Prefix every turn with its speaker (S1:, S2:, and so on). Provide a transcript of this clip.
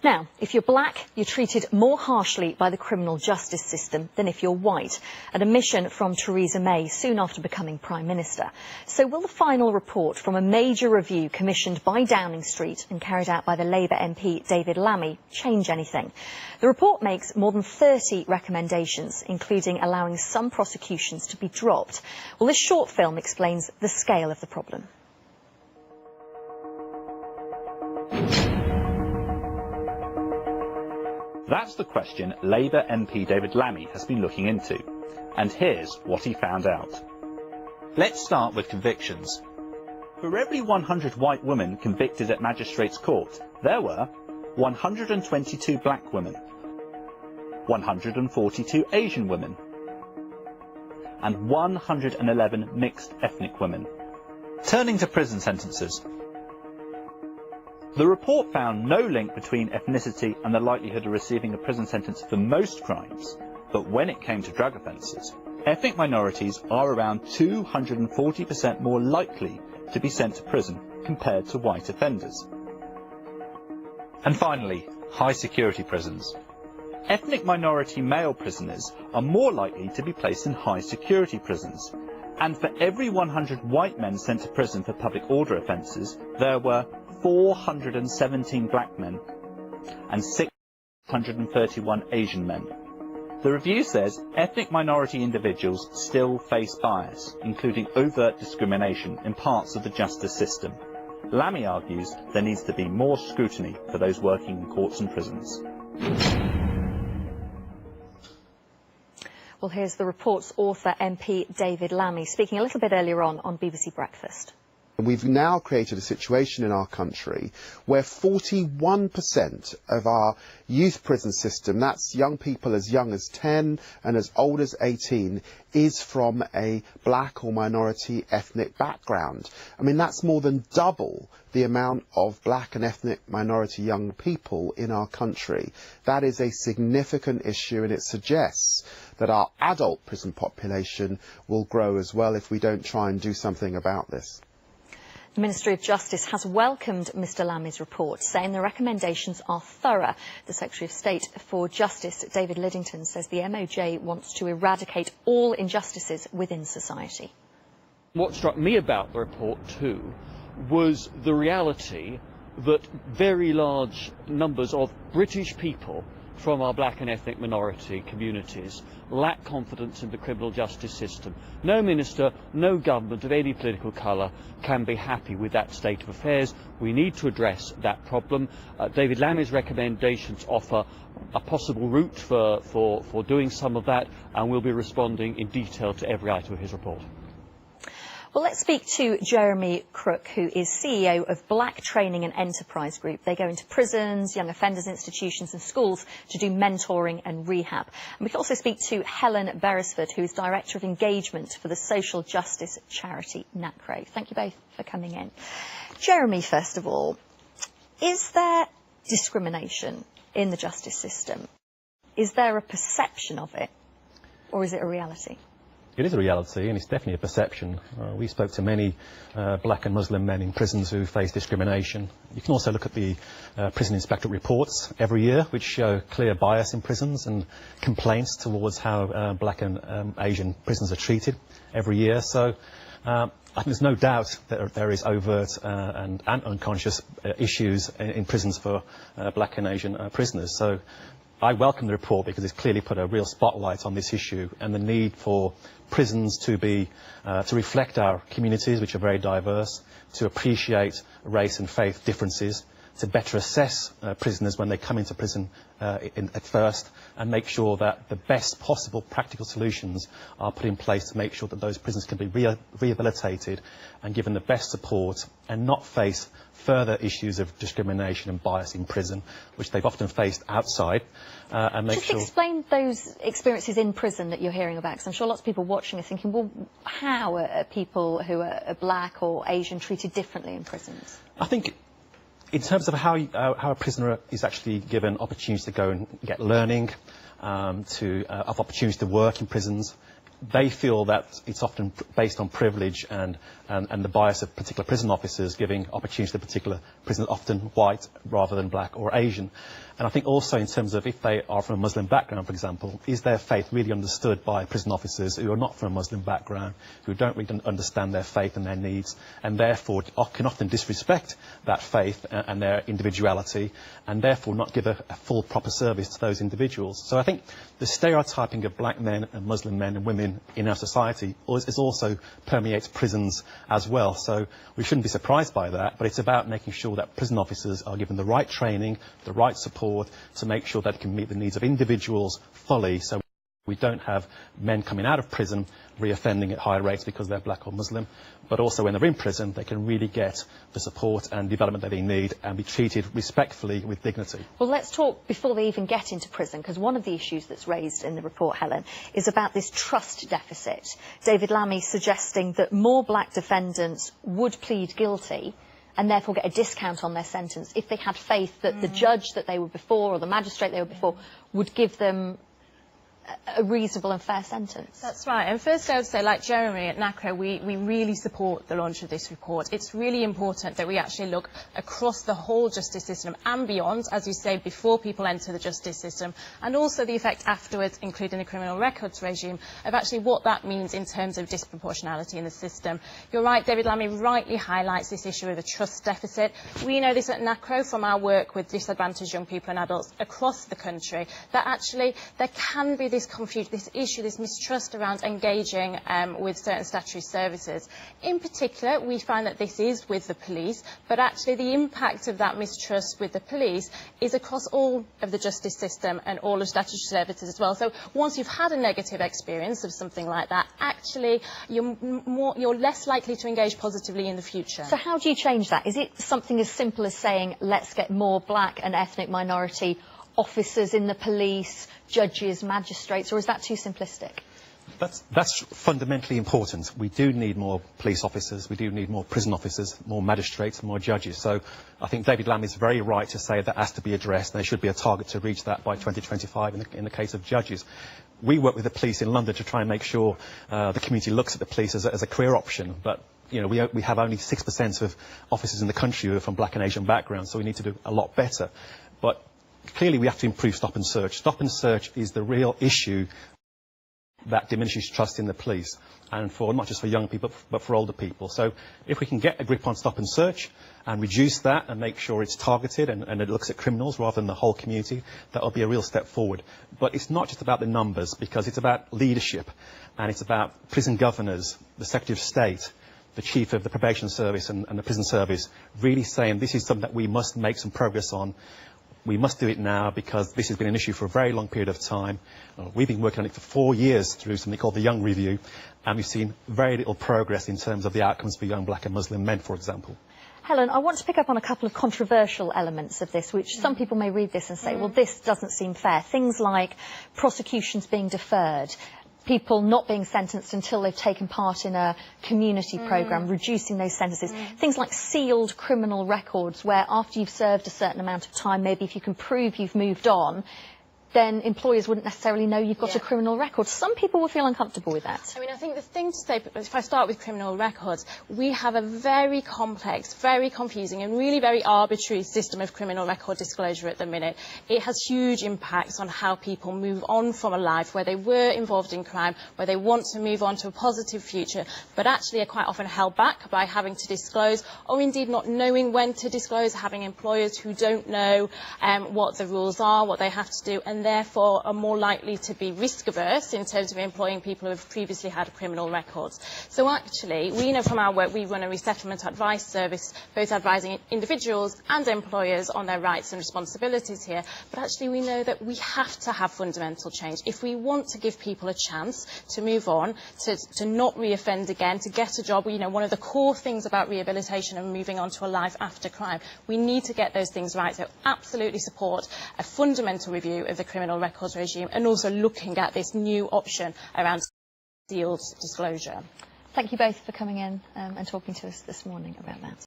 S1: Now, if you're black, you're treated more harshly by the criminal justice system than if you're white, an admission from Theresa May soon after becoming Prime Minister. So will the final report from a major review commissioned by Downing Street and carried out by the Labour MP David Lammy change anything? The report makes more than 30 recommendations, including allowing some prosecutions to be dropped. Well, this short film explains the scale of the problem.
S2: That's the question Labour MP David Lammy has been looking into. And here's what he found out. Let's start with convictions. For every 100 white women convicted at Magistrates' Court, there were 122 black women, 142 Asian women, and 111 mixed ethnic women. Turning to prison sentences. The report found no link between ethnicity and the likelihood of receiving a prison sentence for most crimes, but when it came to drug offences, ethnic minorities are around 240% more likely to be sent to prison compared to white offenders. And finally, high security prisons. Ethnic minority male prisoners are more likely to be placed in high security prisons, and for every 100 white men sent to prison for public order offences, there were 417 black men and 631 Asian men. The review says ethnic minority individuals still face bias, including overt discrimination in parts of the justice system. Lammy argues there needs to be more scrutiny for those working in courts and prisons.
S1: Well, here's the report's author, MP David Lammy, speaking a little bit earlier on BBC Breakfast.
S3: We've now created a situation in our country where 41% of our youth prison system, that's young people as young as 10 and as old as 18, is from a black or minority ethnic background. I mean, that's more than double the amount of black and ethnic minority young people in our country. That is a significant issue, and it suggests that our adult prison population will grow as well if we don't try and do something about this.
S1: The Ministry of Justice has welcomed Mr Lammy's report, saying the recommendations are thorough. The Secretary of State for Justice, David Lidington, says the MOJ wants to eradicate all injustices within society.
S4: What struck me about the report too was the reality that very large numbers of British people from our black and ethnic minority communities lack confidence in the criminal justice system. No minister, no government of any political colour can be happy with that state of affairs. We need to address that problem. David Lammy's recommendations offer a possible route for doing some of that, and we'll be responding in detail to every item of his report.
S1: Well, let's speak to Jeremy Crook, who is CEO of Black Training and Enterprise Group. They go into prisons, young offenders institutions and schools to do mentoring and rehab. And we can also speak to Helen Berresford, who is Director of Engagement for the social justice charity Nacro. Thank you both for coming in. Jeremy, first of all, is there discrimination in the justice system? Is there a perception of it, or is it a reality?
S5: It is a reality, and it's definitely a perception. We spoke to many black and Muslim men in prisons who face discrimination. You can also look at the prison inspector reports every year, which show clear bias in prisons and complaints towards how black and Asian prisoners are treated every year. So I think there's no doubt that there is overt and unconscious issues in prisons for black and Asian prisoners. So I welcome the report because it's clearly put a real spotlight on this issue and the need for prisons to reflect our communities, which are very diverse, to appreciate race and faith differences, to better assess prisoners when they come into prison at first, and make sure that the best possible practical solutions are put in place to make sure that those prisoners can be rehabilitated and given the best support and not face further issues of discrimination and bias in prison, which they've often faced outside, and make sure...
S1: Just explain those experiences in prison that you're hearing about, because I'm sure lots of people watching are thinking, well, how are people who are black or Asian treated differently in prisons?
S5: I think in terms of how a prisoner is actually given opportunities to go and get learning, of opportunities to work in prisons, they feel that it's often based on privilege and the bias of particular prison officers giving opportunities to particular prisoners, often white rather than black or Asian. And I think also in terms of if they are from a Muslim background, for example, is their faith really understood by prison officers who are not from a Muslim background, who don't really understand their faith and their needs, and therefore can often disrespect that faith and their individuality, and therefore not give a full proper service to those individuals. So I think the stereotyping of black men and Muslim men and women in our society is also permeates prisons as well. So we shouldn't be surprised by that, but it's about making sure that prison officers are given the right training, the right support to make sure that it can meet the needs of individuals fully, so we don't have men coming out of prison reoffending at higher rates because they're black or Muslim, but also when they're in prison they can really get the support and development that they need and be treated respectfully with dignity.
S1: Well, let's talk before they even get into prison, because one of the issues that's raised in the report, Helen, is about this trust deficit. David Lammy suggesting that more black defendants would plead guilty and therefore get a discount on their sentence if they had faith that the judge that they were before or the magistrate they were before would give them a reasonable and fair sentence.
S6: That's right. And first I would say, like Jeremy at Nacro, we really support the launch of this report. It's really important that we actually look across the whole justice system and beyond, as you say, before people enter the justice system, and also the effect afterwards, including the criminal records regime, of actually what that means in terms of disproportionality in the system. You're right, David Lammy rightly highlights this issue of a trust deficit. We know this at Nacro from our work with disadvantaged young people and adults across the country, that actually there can be this confusion, this issue, this mistrust around engaging with certain statutory services. In particular, we find that this is with the police, but actually the impact of that mistrust with the police is across all of the justice system and all of statutory services as well. So once you've had a negative experience of something like that, actually you're less likely to engage positively in the future.
S1: So how do you change that? Is it something as simple as saying, let's get more black and ethnic minority officers in the police, judges, magistrates, or is that too simplistic?
S5: That's fundamentally important. We do need more police officers, we do need more prison officers, more magistrates, more judges. So I think David Lammy is very right to say that has to be addressed, and there should be a target to reach that by 2025 in the case of judges. We work with the police in London to try and make sure the community looks at the police as a career option, but you know, we have only 6% of officers in the country who are from black and Asian backgrounds, so we need to do a lot better. But clearly we have to improve stop and search. Stop and search is the real issue that diminishes trust in the police, and for not just for young people but for older people. So if we can get a grip on stop and search and reduce that and make sure it's targeted and it looks at criminals rather than the whole community, that will be a real step forward. But it's not just about the numbers, because it's about leadership, and it's about prison governors, the Secretary of State, the Chief of the Probation Service and the Prison Service really saying this is something that we must make some progress on. We must do it now because this has been an issue for a very long period of time. We've been working on it for 4 years through something called the Young Review, and we've seen very little progress in terms of the outcomes for young black and Muslim men, for example.
S1: Helen, I want to pick up on a couple of controversial elements of this, which some people may read this and say, well, this doesn't seem fair. Things like prosecutions being deferred, people not being sentenced until they've taken part in a community programme, reducing those sentences. Things like sealed criminal records, where after you've served a certain amount of time, maybe if you can prove you've moved on, then employers wouldn't necessarily know you've got a criminal record. Some people will feel uncomfortable with that.
S6: I mean, I think the thing to say, if I start with criminal records, we have a very complex, very confusing and really very arbitrary system of criminal record disclosure at the minute. It has huge impacts on how people move on from a life where they were involved in crime, where they want to move on to a positive future, but actually are quite often held back by having to disclose, or indeed not knowing when to disclose, having employers who don't know what the rules are, what they have to do, and therefore are more likely to be risk averse in terms of employing people who have previously had criminal records. So actually, we know from our work, we run a resettlement advice service, both advising individuals and employers on their rights and responsibilities here, but actually we know that we have to have fundamental change. If we want to give people a chance to move on, to not reoffend again, to get a job, you know, one of the core things about rehabilitation and moving on to a life after crime, we need to get those things right. So absolutely support a fundamental review of the criminal records regime, and also looking at this new option around sealed disclosure.
S1: Thank you both for coming in and talking to us this morning about that.